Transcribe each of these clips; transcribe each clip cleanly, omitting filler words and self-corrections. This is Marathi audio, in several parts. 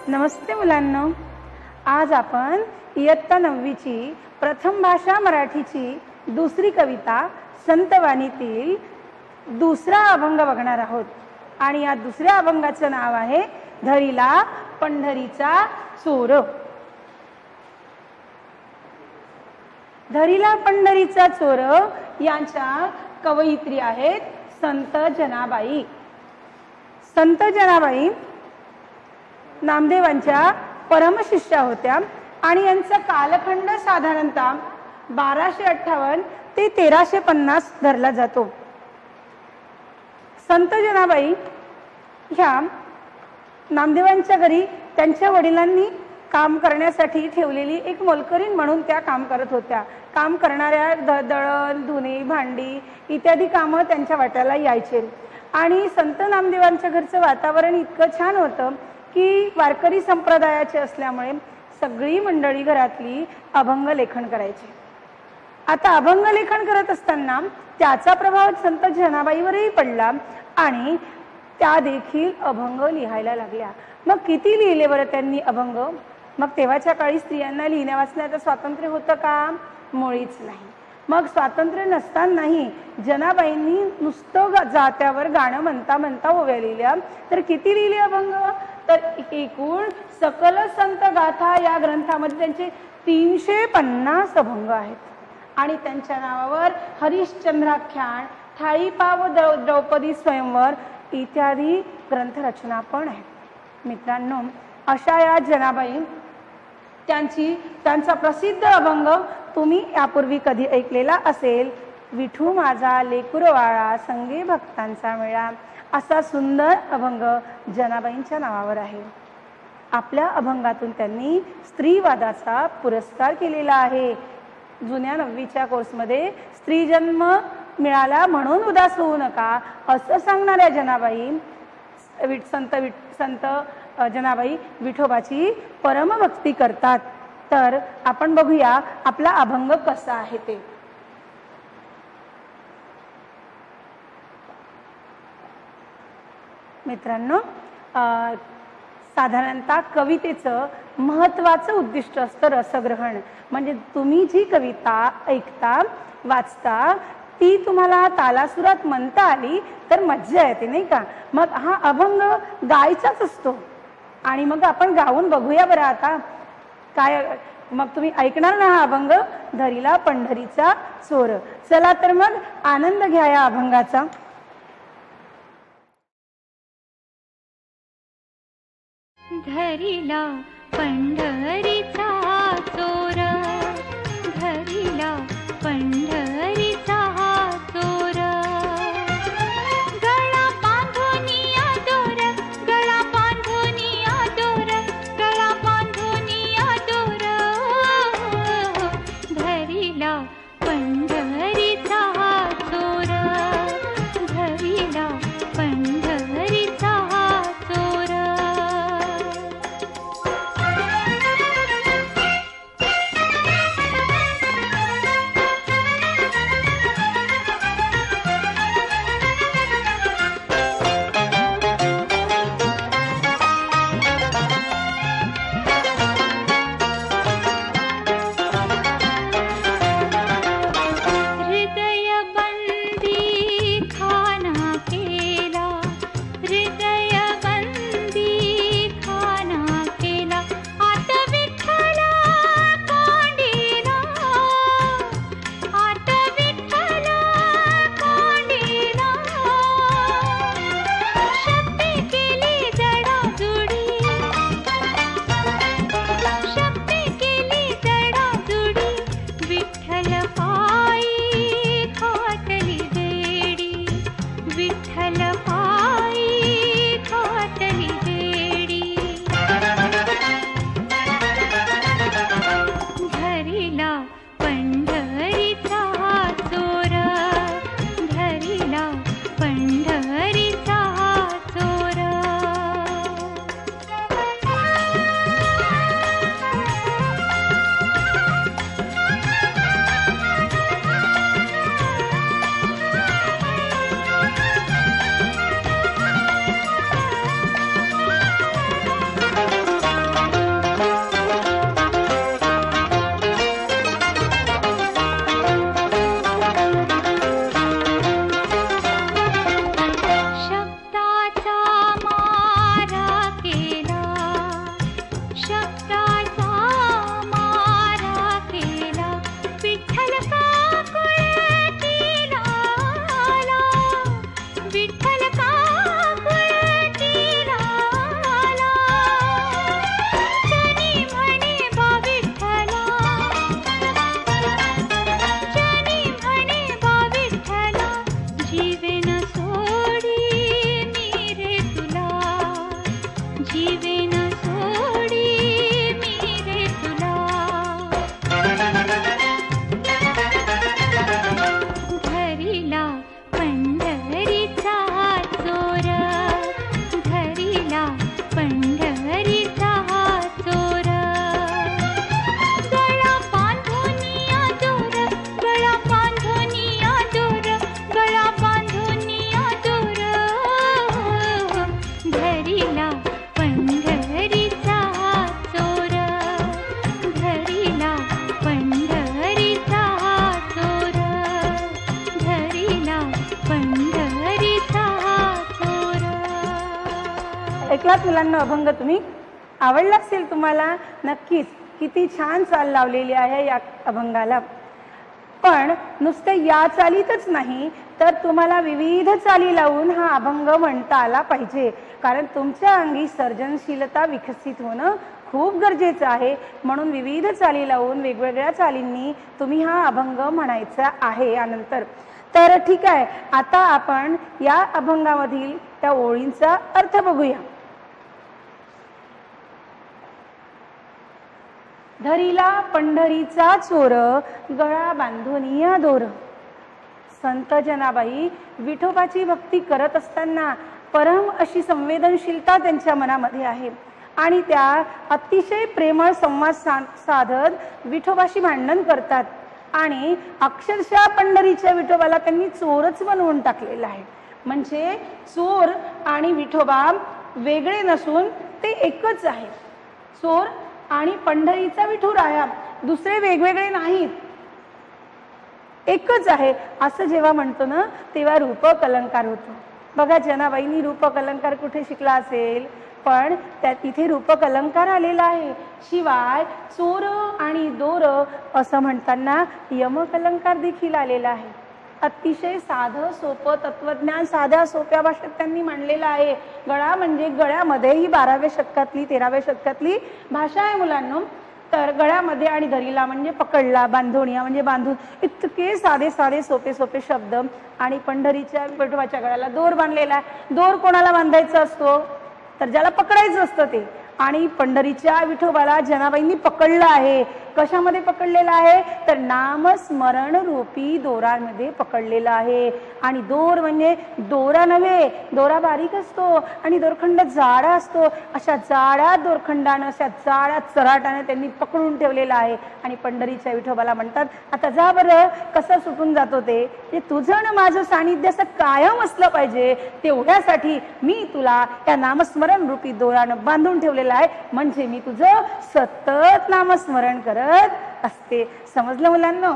नमस्ते मुलांनो, आज आपण इयत्ता 9वीची प्रथम भाषा मराठीची दुसरी कविता संतवाणीतील दुसरा अभंग बघणार आहोत. आणि या दुसऱ्या अभंगाचं नाव आहे धरिला पंढरीचा चोर. धरिला पंढरीचा चोर यांच्या कवयित्री आहेत संत जनाबाई. संत जनाबाई नामदेवांच्या परमशिष्या होत्या आणि यांचा कालखंड साधारणतः 1258 ते 1350 धरला जातो. संत जनाबाई ह्या नामदेवांच्या घरी त्यांच्या वडिलांनी काम करण्यासाठी ठेवलेली एक मोलकरीण म्हणून त्या काम करत होत्या. काम करणाऱ्या दळण, धुणे, भांडी इत्यादी कामं त्यांच्या वाट्याला यायचे. आणि संत नामदेवांच्या घरचं वातावरण इतकं छान होतं की वारकरी संप्रदायाचे असल्यामुळे सगळी मंडळी घरातली अभंग लेखन करायची. आता अभंग लेखन करत असताना त्याचा प्रभाव संत जनाबाईवरही पडला आणि त्या देखील अभंग लिहायला लागल्या. मग किती लिहिले बरं त्यांनी अभंग? मग तेव्हाच्या काळी स्त्रियांना लिहिण्या वाचण्याचं स्वातंत्र्य होतं का? मुळीच नाही. मग स्वातंत्र्य नसतानाही जनाबाईंनी नुसतं जात्यावर गाणं म्हणता म्हणता ओव्या लिहिल्या. तर किती लिहिले अभंग? तर एकूण सकल संत गाथा या ग्रंथामध्ये त्यांचे 350 अभंग आहेत. आणि त्यांच्या नावावर हरिश्चंद्राख्यान, थाळीपाव द्रौपदी स्वयंवर इत्यादी ग्रंथरचना पण आहेत. मित्रांनो, अशा या जनाबाई त्यांचा प्रसिद्ध अभंग तुम्ही यापूर्वी कधी ऐकलेला असेल. विठू माझा लेकुरवाळा संगे भक्तांचा मेळा, असा सुंदर अभंग जनाबाईंच्या नावावर आहे. आपल्या अभंगातून त्यांनी स्त्रीवादाचा पुरस्कार केलेला आहे. जुन्या 9वीच्या कोर्समध्ये स्त्री जन्म मिळाला म्हणून उदास होऊ नका असं सांगणाऱ्या जनाबाई संत जनाबाई विठोबाची परमभक्ती करतात. तर आपण बघूया आपला अभंग कसा आहे ते. मित्रांनो, साधारणतः कवितेचं महत्त्वाचं उद्दिष्ट असतं रसग्रहण. म्हणजे तुम्ही जी कविता ऐकता वाचता ती तुम्हाला तालासुरात म्हणता आली तर मज्जा येते, नाही का? मग हा अभंग गायचाच असतो आणि मग आपण गाऊन बघूया बरं आता काय. मग तुम्ही ऐकणार ना हा अभंग, धरिला पंढरीचा चोर. चला तर मग आनंद घ्या या अभंगाचा. धरिला पंढरीचा चोर, धरिला पंढरीचा चोर. गळा बांधुनिया दोर, गळा बांधुनिया दोर, गळा बांधुनिया दोर. धरिला पंढरीचा चोर, धरिला पंढरीचा चोर. ऐकलात मुलांना अभंग तुम्ही? आवडला असेल तुम्हाला नक्कीच. किती छान चाल लावलेली आहे या अभंगाला. पण नुसते या चालीतच नाही तर तुम्हाला विविध चाली लावून हा अभंग म्हणता आला पाहिजे. कारण तुमच्या अंगी सर्जनशीलता विकसित होणं खूप गरजेचं आहे. म्हणून विविध चाली लावून वेगवेगळ्या चालींनी तुम्ही हा अभंग म्हणायचा आहे यानंतर. तर ठीक आहे, आता आपण या अभंगामधील त्या ओळींचा अर्थ बघूया. धरीला पंढरीचा चोर, गळा बांधुनिया दोर. संत जनाबाई विठोबाची भक्ती करत असताना परम अशी संवेदनशीलता त्यांच्या मनामध्ये आहे आणि त्या अतिशय प्रेमळ संवाद साधत विठोबाशी भांडण करतात आणि अक्षरशः पंढरीच्या विठोबाला त्यांनी चोरच बनवून टाकलेला आहे. म्हणजे चोर आणि विठोबा वेगळे नसून ते एकच आहे. चोर आणि पंढरीचा विठुराया दुसरे वेगवेगळे नाहीत, एकच आहे असं जेव्हा म्हणतो ना तेव्हा रूपक अलंकार होतो. बघा जनाबाईंनी रूपक अलंकार कुठे शिकला असेल, पण त्या तिथे रूपक अलंकार आलेला आहे. शिवाय चोर आणि दोर असं म्हणताना यमक अलंकार देखील आलेला आहे. अतिशय साधं सोपं तत्वज्ञान साध्या सोप्या भाषेत त्यांनी मांडलेलं आहे. गळा म्हणजे गळ्यामध्ये ही 12व्या शतकातली 13व्या शतकातली भाषा आहे मुलांनो. तर गळ्यामध्ये आणि धरीला म्हणजे पकडला, बांधोनिया म्हणजे बांधून, इतके साधे साधे सोपे सोपे शब्द. आणि पंढरीच्या विठोबाच्या गळ्याला दोर बांधलेला आहे. दोर कोणाला बांधायचा असतो तर ज्याला पकडायचं असतं ते. आणि पंढरीच्या विठोबाला जनाबाईंनी पकडलं आहे. कशामध्ये पकडलेलं आहे तर नामस्मरण रूपी दोरामध्ये पकडलेलं आहे. आणि दोर म्हणजे दोरा नव्हे, दोरा बारीक असतो आणि दोरखंड जाडा असतो. अशा जाड्या दोरखंडानं अशा जाड्या चराटाने त्यांनी पकडून ठेवलेला आहे. आणि पंढरीच्या विठोबाला म्हणतात आता जा बरं, कसं सुटून जातो ते तुझं आणि माझं सानिध्य असं कायम असलं पाहिजे, तेवढ्यासाठी मी तुला या नामस्मरण रूपी दोरानं बांधून ठेवलेलं आहे. म्हणजे मी तुझं सतत नामस्मरण करत असते. समजलं मुलांना?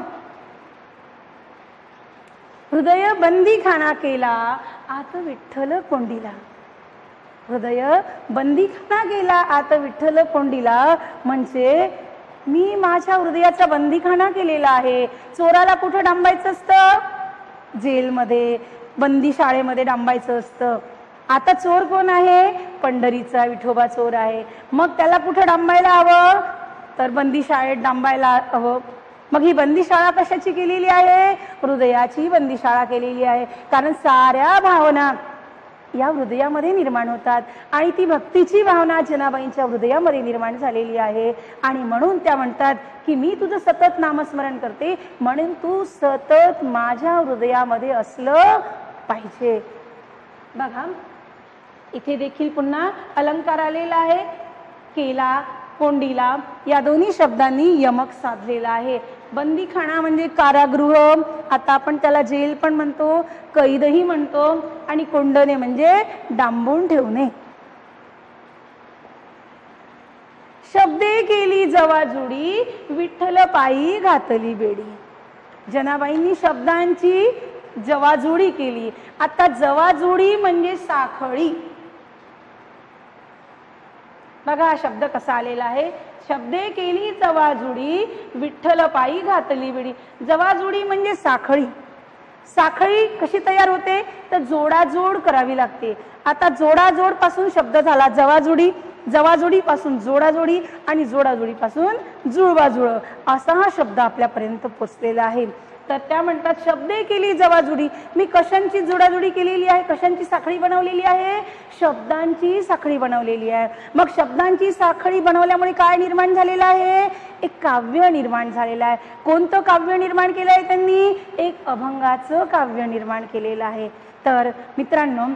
हृदय बंदी खाना केला आत विठ्ठल कोंडीला. हृदय बंदी खाना केला आत विठ्ठल कोंडीला म्हणजे मी माझ्या हृदयाचा बंदीखाना केलेला आहे. चोराला कुठं डांबायचं असतं? जेलमध्ये, बंदी शाळेमध्ये डांबायचं असतं. आता चोर कोण आहे? पंढरीचा विठोबा चोर आहे. मग त्याला कुठं डांबायला हवं तर बंदी शाळेत डांबायला हवं. मग ही बंदीशाळा कशाची केलेली आहे? हृदयाची बंदीशाळा केलेली आहे. कारण साऱ्या भावना या हृदयामध्ये निर्माण होतात आणि ती भक्तीची भावना जनाबाईंच्या हृदयामध्ये निर्माण झालेली आहे. आणि म्हणून त्या म्हणतात की मी तुझं सतत नामस्मरण करते, म्हणून तू सतत माझ्या हृदयामध्ये असलं पाहिजे. बघा इथे देखील पुन्हा अलंकार आलेला आहे. केला, कोंडीला या दोन्ही शब्दांनी यमक साधलेला आहे. बंदीखाना म्हणजे कारागृह, आता आपण त्याला जेल पण म्हणतो, कैदही म्हणतो. आणि कोंडणे म्हणजे डांबून ठेवणे. शब्दे केली जवाजुडी विठ्ठल पायी घातली बेडी. जनाबाईंनी शब्दांची जवाजुडी केली. आता जवाजुडी म्हणजे साखळी. बघा हा शब्द कसा आलेला आहे. शब्दे केली जवाजुडी विठ्ठल पायी घातली बेडी. जवाजुडी म्हणजे साखळी. साखळी कशी तयार होते तर जोडाजोड करावी लागते. आता जोडाजोड पासून शब्द झाला जवाजुडी, जवाजुडी पासून जोडाजोडी आणि जोडाजोडी पासून जुळवाजुळ असा हा शब्द आपल्यापर्यंत पोचलेला आहे. तर त्या म्हणतात शब्दे केली जवाजुडी. मी कशांची जोडाजोडी केलेली आहे, कशांची साखळी बनवलेली आहे? शब्दांची साखळी बनवलेली आहे. मग शब्दांची साखळी बनवल्यामुळे काय निर्माण झालेलं आहे? एक काव्य निर्माण झालेलं आहे. कोणतं काव्य निर्माण केलं आहे त्यांनी? एक अभंगाचं काव्य निर्माण केलेलं आहे. तर मित्रांनो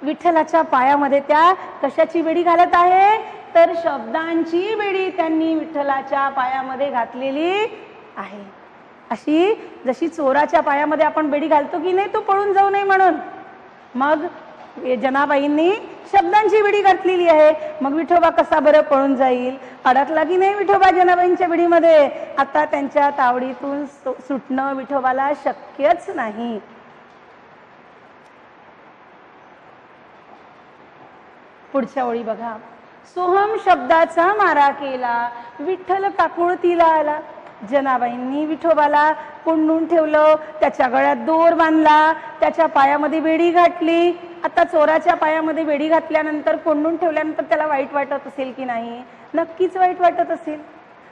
विठ्ठलाच्या पायामध्ये त्या कशाची बेडी घालत आहे तर शब्दांची बेडी त्यांनी विठ्ठलाच्या पायामध्ये घातलेली आहे. अशी जशी चोराच्या पायामध्ये आपण बेडी घालतो की नाही तो पळून जाऊ नये म्हणून, मग जनाबाईंनी शब्दांची बेडी घातलेली आहे. मग विठोबा कसा बरं पळून जाईल? अडकला की नाही विठोबा जनाबाईंच्या बेडीमध्ये? आता त्यांच्या तावडीतून सुटणं विठोबाला शक्यच नाही. पुढच्या ओळी बघा. सोहम शब्दाचा मारा केला, विठ्ठल काकुळतीला आला. जनाबाईंनी विठोबाला कोंडून ठेवलं, त्याच्या गळ्यात दोर बांधला, त्याच्या पायामध्ये बेडी घातली. आता चोराच्या पायामध्ये बेडी घातल्यानंतर, कोंडून ठेवल्यानंतर त्याला वाईट वाटत असेल की नाही? नक्कीच वाईट वाटत असेल.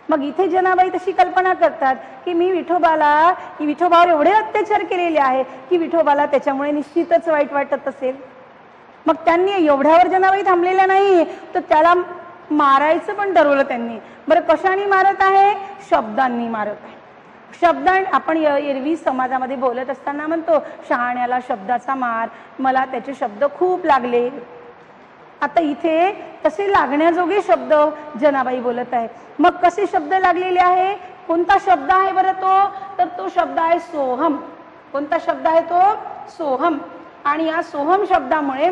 मग इथे जनाबाई तशी कल्पना करतात की मी विठोबावर एवढे अत्याचार केलेले आहे की विठोबाला त्याच्यामुळे निश्चितच वाईट वाटत असेल. मग त्यांनी एवढ्यावर जनाबाई थांबलेल्या नाही, तर त्याला मारायचं पण ठरवलं त्यांनी. बरं, कशाने मारत आहे? शब्दांनी मारत आहे. शब्द आपण एरवी समाजामध्ये बोलत असताना म्हणतो शहाण्याला शब्दाचा मार, मला त्याचे शब्द खूप लागले. आता इथे तसे लागण्याजोगे शब्द जनाबाई बोलत आहे. मग कसे शब्द लागलेले आहे? कोणता शब्द आहे बरं तो? तर तो शब्द आहे सोहम. कोणता शब्द आहे तो? सोहम. आणि या सोहम शब्दामुळे,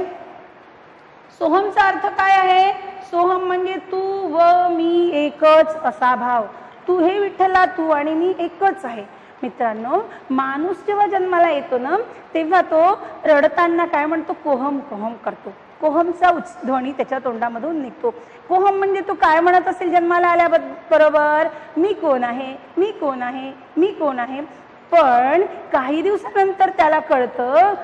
सोहमचा अर्थ काय आहे? सोहम म्हणजे तू व मी एकच असा भाव. तू हे विठ्ठला, तू आणि मी एकच आहे. मित्रांनो, माणूस जेव्हा जन्माला येतो ना, तेव्हा तो रडताना काय म्हणतो? कोहम कोहम करतो. कोहमचा ध्वनी त्याच्या तोंडामधून निघतो. कोहम म्हणजे तो काय म्हणत असेल जन्माला आल्याबरोबर? मी कोण आहे, मी कोण आहे, मी कोण आहे. पण काही दिवसानंतर त्याला कळतं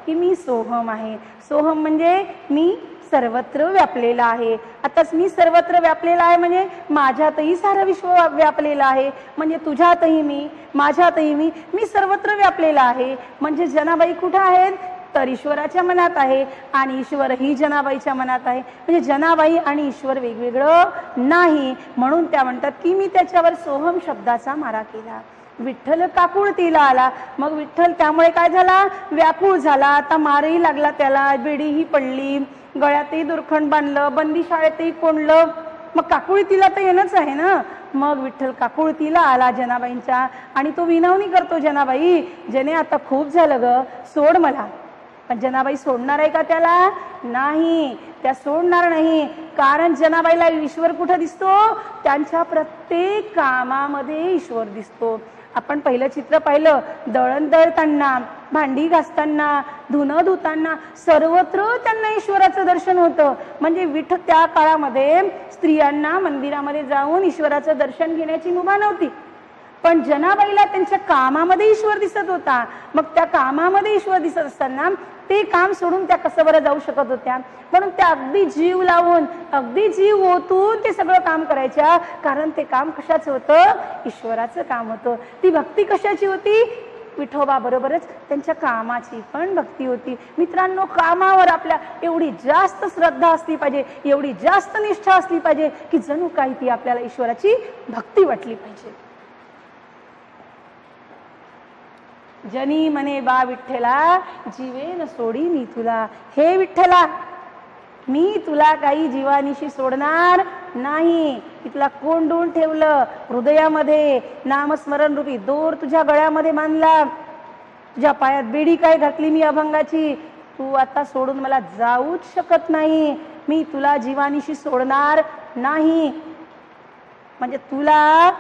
की मी सोहम आहे. सोहम म्हणजे मी सर्वत्र व्यापलेला आहे. आताच मी सर्वत्र व्यापलेला आहे म्हणजे माझ्यातही सारं विश्व व्यापलेलं आहे. म्हणजे तुझ्यातही मी, माझ्यातही मी सर्वत्र व्यापलेला आहे. म्हणजे जनाबाई कुठं आहेत? तर ईश्वराच्या मनात आहे, आणि ईश्वरही जनाबाईच्या मनात आहे. म्हणजे जनाबाई आणि ईश्वर वेगवेगळं नाही. म्हणून त्या म्हणतात की मी त्याच्यावर सोहम शब्दाचा मारा केला. विठ्ठल काकुळतीला आला. मग विठ्ठल त्यामुळे काय झाला? व्याकुळ झाला. आता मारही लागला त्याला, बेडीही पडली, गळ्यातही दुर्खंड बांधलं, बंदी शाळेतही कोंडलं. मग काकुळतीला तर येणंच आहे ना. मग विठ्ठल काकुळतीला आला जनाबाईंच्या, आणि तो विनवणी करतो, जनाबाई जने आता खूप झालं ग, सोड मला. पण जनाबाई सोडणार आहे का त्याला? नाही, त्या सोडणार नाही. कारण जनाबाईला ईश्वर कुठं दिसतो? त्यांच्या प्रत्येक कामामध्ये ईश्वर दिसतो. आपण पहिलं चित्र पाहिलं, दळण दळताना, भांडी घासताना, धुणं धुताना सर्वत्र त्यांना ईश्वराचं दर्शन होतं. म्हणजे त्या काळामध्ये स्त्रियांना मंदिरामध्ये जाऊन ईश्वराचं दर्शन घेण्याची मुभा नव्हती. पण जनाबाईला त्यांच्या कामामध्ये ईश्वर दिसत होता. मग त्या कामामध्ये ईश्वर दिसत असताना ते काम सोडून त्या कसं बरं जाऊ शकत होत्या? म्हणून त्या अगदी जीव लावून, अगदी जीव ओतून ते सगळं काम करायच्या. कारण ते काम कशाचं होतं? ईश्वराचं काम होतं. ती भक्ती कशाची होती? विठोबा बरोबरच त्यांच्या कामाची पण भक्ती होती. मित्रांनो, कामावर आपल्या एवढी जास्त श्रद्धा असली पाहिजे, एवढी जास्त निष्ठा असली पाहिजे की जणू काही ती आपल्याला ईश्वराची भक्ती वाटली पाहिजे. जनी मने बा विठ्ठला, जीवेन सोडी मी तुला. हे विठ्ठला, मी तुला काही जीवानिशी सोडणार नाही. मी तुला कोंडून ठेवलं हृदयामध्ये, नामस्मरण रूपी दोर तुझ्या गळ्यामध्ये बांधला, तुझ्या पायात बेडी काय घातली मी अभंगाची. तू आता सोडून मला जाऊच शकत नाही. मी तुला जीवानिशी सोडणार नाही. म्हणजे तुला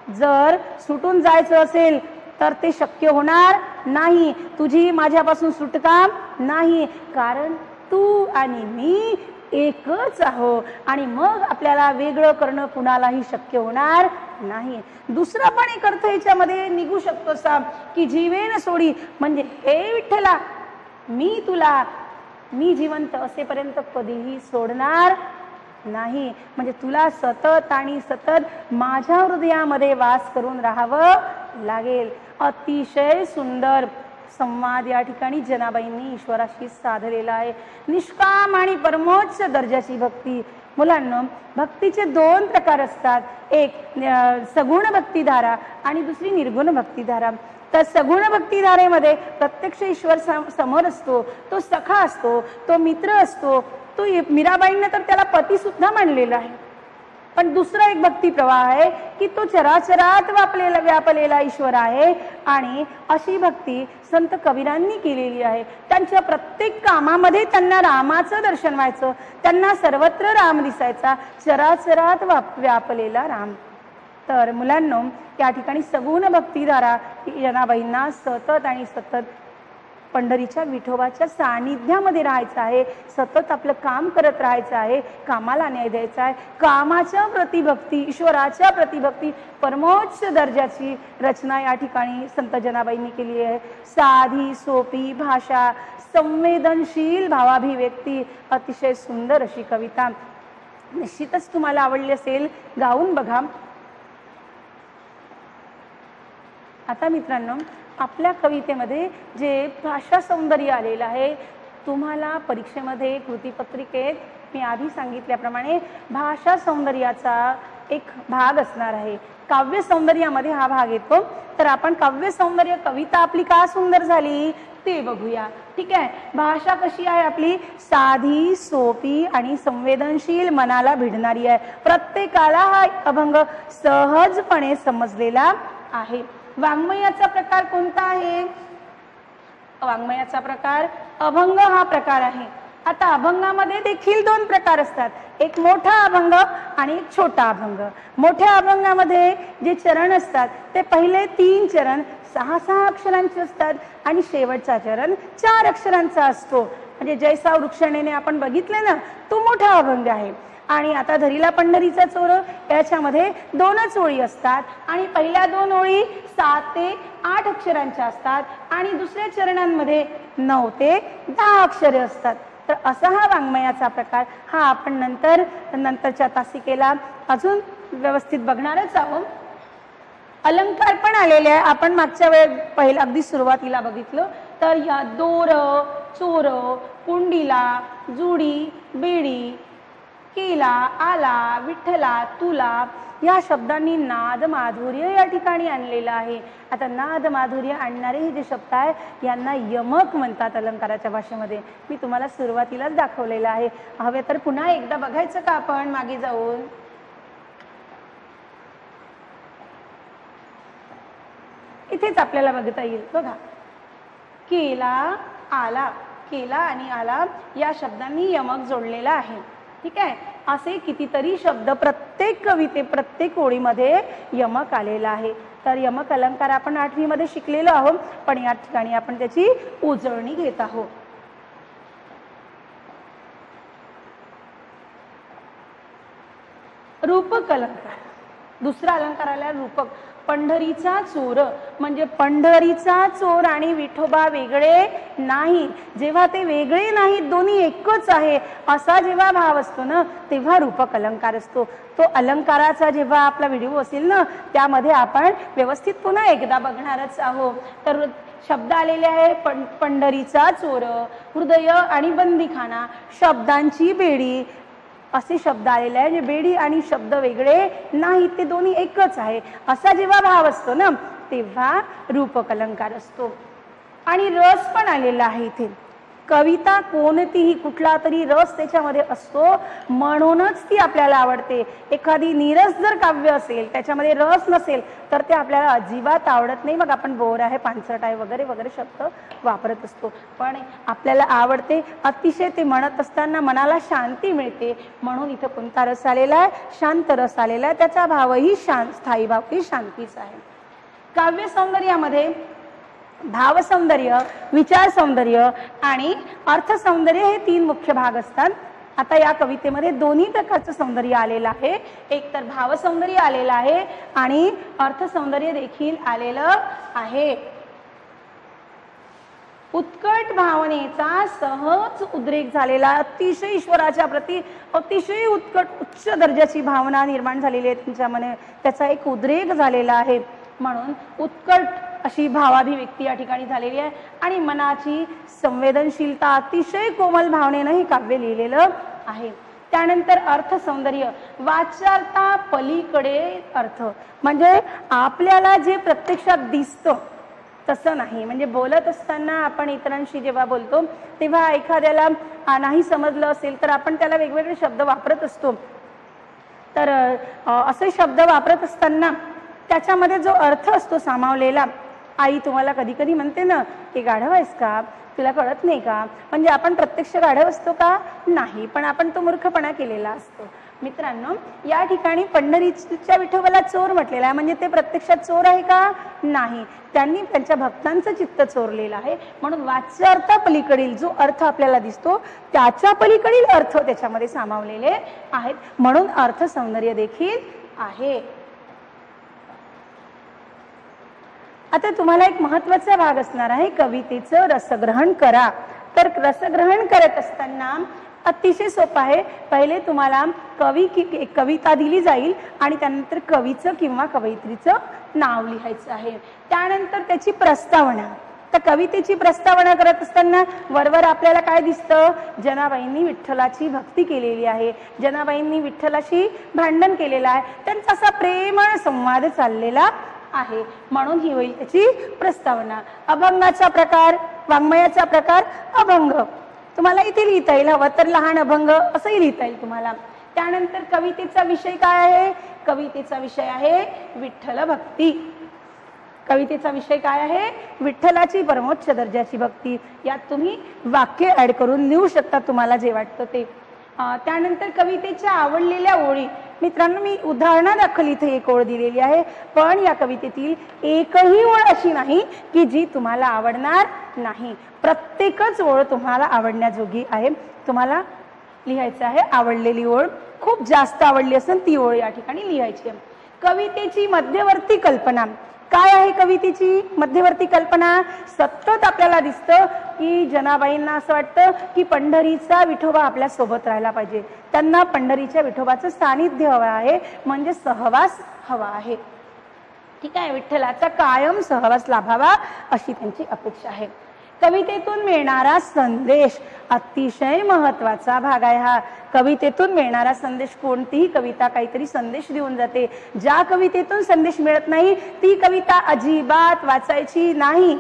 जर सुटून जायचं असेल तर ते शक्य होणार नाही. तुझी माझ्यापासून सुटका नाही. कारण तू आणि मी एकच आहो, आणि मग आपल्याला वेगळं करणं कुणालाही शक्य होणार नाही. दुसरा पण एक अर्थ याच्यामध्ये निघू शकतो असा की जीवेन सोडी, म्हणजे हे विठ्ठला, मी तुला, मी जिवंत असेपर्यंत कधीही सोडणार नाही. म्हणजे तुला सतत आणि सतत माझ्या हृदयामध्ये वास करून राहावं लागेल. अतिशय सुंदर संवाद या ठिकाणी जनाबाईंनी ईश्वराशी साधलेला आहे. निष्काम आणि परमोच्च दर्जाची भक्ती. मुलांना, भक्तीचे दोन प्रकार असतात. एक सगुण भक्तिधारा आणि दुसरी निर्गुण भक्तिधारा. तर सगुण भक्तिधारेमध्ये प्रत्यक्ष ईश्वर समोर असतो, तो सखा असतो, तो मित्र असतो. तो मीराबाईंना तर त्याला पती सुद्धा मानलेला आहे. पण दुसरा एक भक्ती प्रवाह आहे की तो चराचरात व्यापलेला ईश्वर आहे, आणि अशी भक्ती संत कबीरांनी केलेली आहे. त्यांच्या प्रत्येक कामामध्ये त्यांना रामाचं दर्शन व्हायचं, त्यांना सर्वत्र राम दिसायचा, चराचरात व्यापलेला राम. तर मुलांनो, या ठिकाणी सगुण भक्तिधारा जनाबाईंना सतत आणि सतत पंढरीच्या विठोबाच्या सानिध्यामध्ये राहायचं आहे, सतत आपलं काम करत राहायचं आहे, कामाला न्याय द्यायचा आहे. कामाच्या प्रतिभक्ती, ईश्वराच्या प्रतिभक्ती परमोच्च दर्जाची रचना या ठिकाणी संत जनाबाईंनी केली आहे. साधी सोपी भाषा, संवेदनशील भावाभिव्यक्ती, अतिशय सुंदर अशी कविता. निश्चितच तुम्हाला आवडली असेल, गाऊन बघा. आता मित्रांनो, आपल्या कवितेमध्ये जे भाषा सौंदर्य आलेलं आहे, तुम्हाला परीक्षेमध्ये कृतीपत्रिकेत मी आधी सांगितल्याप्रमाणे भाषा सौंदर्याचा एक भाग असणार आहे. काव्य सौंदर्यामध्ये हा भाग येतो. तर आपण काव्य सौंदर्य कविता आपली का सुंदर झाली ते बघूया. ठीक आहे. भाषा कशी आहे आपली? साधी सोपी आणि संवेदनशील, मनाला भिडणारी आहे. प्रत्येकाला हा अभंग सहजपणे समजलेला आहे. वाङ्मयाचा प्रकार कोणता आहे? वाङ्मयाचा प्रकार अभंग हा प्रकार आहे. आता अभंगामध्ये देखील दोन प्रकार असतात, एक मोठा अभंग आणि एक छोटा अभंग. मोठ्या अभंगामध्ये जे चरण असतात ते पहिले 3 चरण 6 अक्षरांचे असतात आणि शेवटचा चरण 4 अक्षरांचा असतो. म्हणजे जैसा वृक्षणेने आपण बघितले ना, तो मोठा अभंग आहे. आणि आता धरीला पंढरीचा चोर, याच्यामध्ये 2च ओळी असतात आणि पहिल्या 2 ओळी 7 ते 8 अक्षरांच्या असतात आणि दुसऱ्या चरणांमध्ये 9 ते 10 अक्षरे असतात. तर असा हा वाङ्मयाचा प्रकार. हा आपण नंतरच्या तासिकेला अजून व्यवस्थित बघणारच आहोत. अलंकार पण आलेले आहे. आपण मागच्या पहिला अगदी सुरुवातीला बघितलं तर या दोर, चोर, कुंडीला, जुडी, बेडी, केला, आला, विठ्ठला, तुला या शब्दांनी नाद माधुर्य या ठिकाणी आणलेलं आहे. आता नाद माधुर्य आणणारे हे जे शब्द आहे यांना यमक म्हणतात अलंकाराच्या भाषेमध्ये. मी तुम्हाला सुरुवातीलाच दाखवलेलं आहे. हवे तर पुन्हा एकदा बघायचं का आपण मागे जाऊन? इथेच आपल्याला बघता येईल बघा. केला, आला, केला आणि आला या शब्दांनी यमक जोडलेला आहे. ठीक आहे. असे कितीतरी शब्द प्रत्येक कविते, प्रत्येक ओळीमध्ये यमक आलेला आहे. तर यमक अलंकार आपण 8वी मध्ये शिकलेलो आहोत, पण या ठिकाणी आपण त्याची उजळणी घेत आहोत. रूपक अलंकार, दुसरा अलंकार आला रूपक. पंढरीचा चोर म्हणजे पंढरीचा चोर आणि विठोबा वेगळे नाही. जेव्हा ते वेगळे नाहीत, दोन्ही एकच आहे असा जेव्हा भाव असतो ना, तेव्हा रूपक अलंकार असतो. तो अलंकाराचा जेव्हा आपला व्हिडिओ असेल ना, त्यामध्ये आपण व्यवस्थित पुन्हा एकदा बघणारच आहोत. तर शब्द आलेले आहे पंढरीचा चोर, हृदय आणि बंदीखाना, शब्दांची बेडी असे शब्द आलेले आहे. जे बेडी आणि शब्द वेगळे नाहीत, ते दोन्ही एकच आहे असा जेव्हा भाव असतो ना, तेव्हा रूपक अलंकार असतो. आणि रस पण आलेला आहे इथे. कविता कोणतीही, कुठला तरी रस त्याच्यामध्ये असतो, म्हणूनच ती आपल्याला आवडते. एखादी नीरस जर काव्य असेल, त्याच्यामध्ये रस नसेल, तर ते आपल्याला अजिबात आवडत नाही. मग आपण बोर आहे, पानसट आहे वगैरे वगैरे शब्द वापरत असतो, पण आपल्याला आवडते. अतिशय ते म्हणत असताना मनाला शांती मिळते. म्हणून इथं कोणता रस आलेला आहे? शांत रस आलेला आहे. त्याचा भावही स्थायी भावही शांतीच आहे. काव्य सौंदर्यामध्ये भाव सौंदर्य, विचार सौंदर्य आणि अर्थ सौंदर्य हे 3 मुख्य भाग असतात. आता या कवितेमध्ये दोन्ही प्रकारचं सौंदर्य आलेलं आहे. एक तर भाव सौंदर्य आलेलं आहे आणि अर्थ सौंदर्य देखील आलेलं आहे. उत्कट भावनेचा सहज उद्रेक झालेला, अतिशय ईश्वराच्या प्रती अतिशय उत्कट उच्च दर्जाची भावना निर्माण झालेली आहे त्यांच्यामध्ये, त्याचा एक उद्रेक झालेला आहे. म्हणून उत्कट अशी भावाभिव्यक्ती या ठिकाणी झालेली आहे. आणि मनाची संवेदनशीलता, अतिशय कोमल भावनेनं हे काव्य लिहिलेलं आहे. त्यानंतर अर्थ सौंदर्य, वाचार्था पलीकडे अर्थ, म्हणजे आपल्याला जे प्रत्यक्षात दिसतं तसं नाही. म्हणजे बोलत असताना आपण इतरांशी जेव्हा बोलतो तेव्हा एखाद्याला नाही समजलं असेल तर आपण त्याला वेगवेगळे शब्द वापरत असतो. तर असे शब्द वापरत असताना त्याच्यामध्ये जो अर्थ असतो सामावलेला, आई तुम्हाला कधी कधी म्हणते ना की गाढव आहेस का, तुला कळत नाही का. म्हणजे आपण प्रत्यक्ष गाढव असतो का? नाही, पण आपण तो मूर्खपणा केलेला असतो. मित्रांनो, या ठिकाणी पंढरीच्या विठोबाला चोर म्हटलेला आहे, म्हणजे ते प्रत्यक्षात चोर आहे का? नाही, त्यांनी त्यांच्या भक्तांचं चित्त चोरलेलं आहे. म्हणून वाच्यार्था पलीकडील जो अर्थ आपल्याला दिसतो त्याच्या पलीकडील अर्थ त्याच्यामध्ये सामावलेले आहेत, म्हणून अर्थ सौंदर्य देखील आहे. आता तुम्हाला एक महत्वाचा भाग असणार आहे, कवितेचं रसग्रहण करा. तर रसग्रहण करत असताना अतिशय सोपं आहे. पहिले तुम्हाला कविता दिली जाईल आणि त्यानंतर कवीचं किंवा कवयित्रीचं नाव लिहायचं आहे. त्यानंतर त्याची प्रस्तावना. तर कवितेची प्रस्तावना करत असताना वरवर आपल्याला काय दिसतं? जनाबाईंनी विठ्ठलाची भक्ती केलेली आहे, जनाबाईंनी विठ्ठलाशी भांडण केलेलं आहे, त्यांचा असा प्रेमळ संवाद चाललेला आहे, म्हणून ही होईल त्याची प्रस्तावना. अभंगाचा प्रकार, वाङ्मयाचा प्रकार अभंग तुम्हाला इथे लिहिता येईल, हवं तर लहान अभंग असंही लिहिता येईल तुम्हाला. त्यानंतर कवितेचा विषय काय आहे? कवितेचा विषय आहे विठ्ठल भक्ती. कवितेचा विषय काय आहे? विठ्ठलाची परमोच्च दर्जाची भक्ती. यात तुम्ही वाक्य ऍड करून लिहू शकता तुम्हाला जे वाटतं ते. त्यानंतर कवितेच्या आवडलेल्या ओळी. मित्रांनो, मी उदाहरणादाखल इथे एक ओळ दिलेली आहे, पण या कवितेतील एकही ओळ अशी नाही की जी तुम्हाला आवडणार नाही. प्रत्येकच ओळ तुम्हाला आवडण्याजोगी आहे. तुम्हाला लिहायचं आहे आवडलेली ओळ. खूप जास्त आवडली असेल ती ओळ या ठिकाणी लिहायची आहे. कवितेची मध्यवर्ती कल्पना काय आहे? कवितेची मध्यवर्ती कल्पना सतत आपल्याला दिसतं की जनाबाईंना असं वाटतं की पंढरीचा विठोबा आपल्या सोबत राहायला पाहिजे, त्यांना पंढरीच्या विठोबाचं सानिध्य हवं आहे, म्हणजे सहवास हवा आहे. ठीक आहे, विठ्ठलाचा कायम सहवास लाभावा अशी त्यांची अपेक्षा आहे. कवितेतून मिळणारा संदेश अतिशय महत्वाचा भाग आहे हा. कवितेतून मिळणारा संदेश, कोणतीही कविता काहीतरी संदेश देऊन जाते. ज्या कवितेतून संदेश मिळत नाही ती कविता अजिबात वाचायची नाही.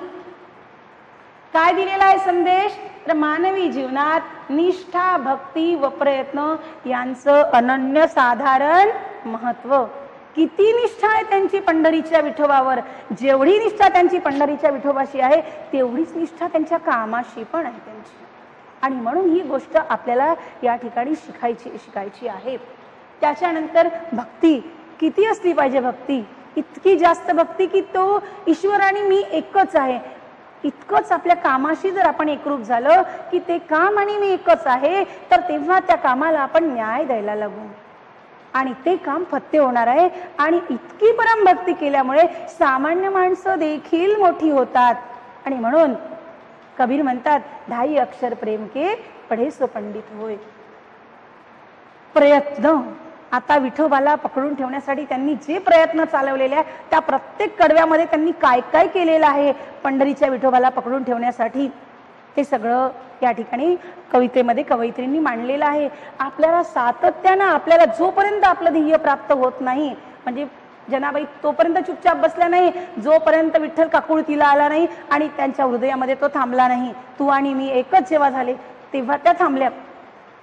काय दिलेला आहे संदेश? तर मानवी जीवनात निष्ठा, भक्ती व प्रयत्न यांचं अनन्यसाधारण महत्व. किती निष्ठा आहे त्यांची पंढरीच्या विठोबावर. जेवढी निष्ठा त्यांची पंढरीच्या विठोबाशी आहे तेवढीच निष्ठा त्यांच्या कामाशी पण आहे त्यांची. आणि म्हणून ही गोष्ट आपल्याला या ठिकाणी शिकायची आहे. त्याच्यानंतर भक्ती किती असली पाहिजे? भक्ती इतकी जास्त भक्ती की तो ईश्वर आणि मी एकच आहे इतकंच आपल्या कामाशी जर आपण एकरूप झालं की ते काम आणि मी एकच आहे, तर तेव्हा त्या कामाला आपण न्याय द्यायला लागू आणि ते काम फत्ते होणार आहे. आणि इतकी परमभक्ती केल्यामुळे सामान्य माणसं देखील मोठी होतात. आणि म्हणून कबीर म्हणतात, 2 अक्षर प्रेम के पढे सो पंडित होय. प्रयत्न. आता विठोबाला पकडून ठेवण्यासाठी त्यांनी जे प्रयत्न चालवलेले आहे त्या प्रत्येक कडव्यामध्ये त्यांनी काय काय केलेलं आहे पंढरीच्या विठोबाला पकडून ठेवण्यासाठी, ते सगळं या ठिकाणी कवितेमध्ये कवयित्रींनी मांडलेलं आहे. आपल्याला सातत्यानं, आपल्याला जोपर्यंत आपलं ध्येय प्राप्त होत नाही, म्हणजे जनाबाई तोपर्यंत चुपचाप बसल्या नाही जोपर्यंत विठ्ठल काकुळतीला आला नाही आणि त्यांच्या हृदयामध्ये तो थांबला नाही. तू आणि मी एकच जेव्हा झाले तेव्हा त्या थांबल्या.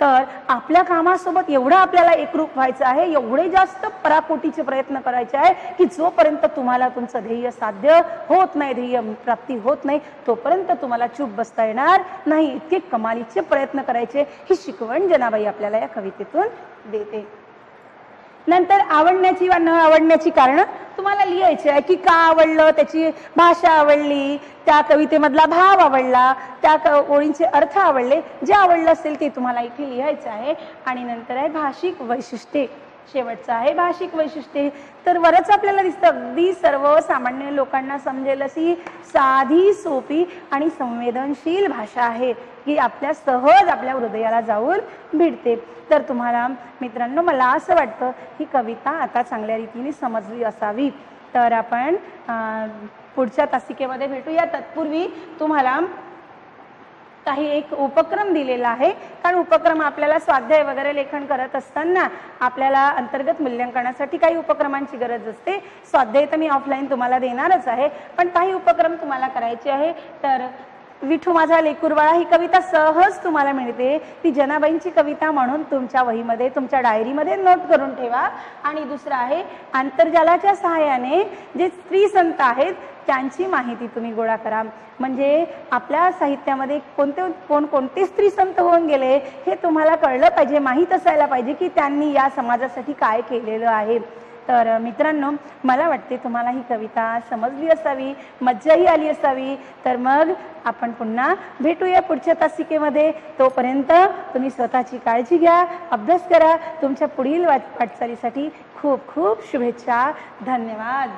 तर आपल्या कामासोबत एवढं आपल्याला एकरूप व्हायचं आहे, एवढे जास्त पराकोटीचे प्रयत्न करायचे आहे की जोपर्यंत तुम्हाला तुमचं ध्येय साध्य होत नाही, ध्येय प्राप्ती होत नाही, तोपर्यंत तुम्हाला चूप बसता येणार नाही. इतके कमालीचे प्रयत्न करायचे ही शिकवण जनाबाई आपल्याला या कवितेतून देते. नंतर आवडण्याची वा न आवडण्याची कारणं तुम्हाला लिहायची आहे की का आवडलं, त्याची भाषा आवडली, त्या कवितेमधला भाव आवडला, त्या ओळींचे अर्थ आवडले, जे आवडलं असेल ते तुम्हाला इथे लिहायचं आहे. आणि नंतर आहे भाषिक वैशिष्ट्ये. शेवटचं आहे भाषिक वैशिष्ट्ये. तर वरच आपल्याला दिसतं अगदी सर्वसामान्य लोकांना समजेल अशी साधी, सोपी आणि संवेदनशील भाषा आहे की आपल्या सहज आपल्या हृदयाला जाऊन भिडते. तर तुम्हाला मित्रांनो, मला असं वाटतं ही कविता आता चांगल्या रीतीने समजली असावी. तर आपण पुढच्या तासिकेमध्ये भेटूया. तत्पूर्वी तुम्हाला काही एक उपक्रम दिलेला आहे, कारण उपक्रम आपल्याला स्वाध्याय वगैरे लेखन करत असताना आपल्याला अंतर्गत मूल्यांकनासाठी काही उपक्रमांची गरज असते. स्वाध्याय तर मी ऑफलाईन तुम्हाला देणारच आहे, पण काही उपक्रम तुम्हाला करायचे आहे. तर विठू माझा लेकुरबाळा ही कविता सहज तुम्हाला मिळते. ती जनाबाईंची कविता म्हणून तुमच्या वहीमध्ये, तुमच्या डायरीमध्ये नोट करून ठेवा. आणि दुसरं आहे, आंतरजालाच्या सहाय्याने जे स्त्री संत आहेत त्यांची माहिती तुम्ही गोळा करा. म्हणजे आपल्या साहित्यामध्ये कोणते स्त्री संत होऊन गेले हे तुम्हाला कळलं पाहिजे, माहीत असायला पाहिजे की त्यांनी या समाजासाठी काय केलेलं आहे. तर मित्रांनो, मला वाटते तुम्हाला ही कविता समजली असावी, मज्जाही आली असावी. तर मग आपण पुन्हा भेटूया पुढच्या तासिकेमध्ये. तोपर्यंत तुम्ही स्वतःची काळजी घ्या, अभ्यास करा. तुमच्या पुढील वाटचालीसाठी खूप खूप शुभेच्छा. धन्यवाद.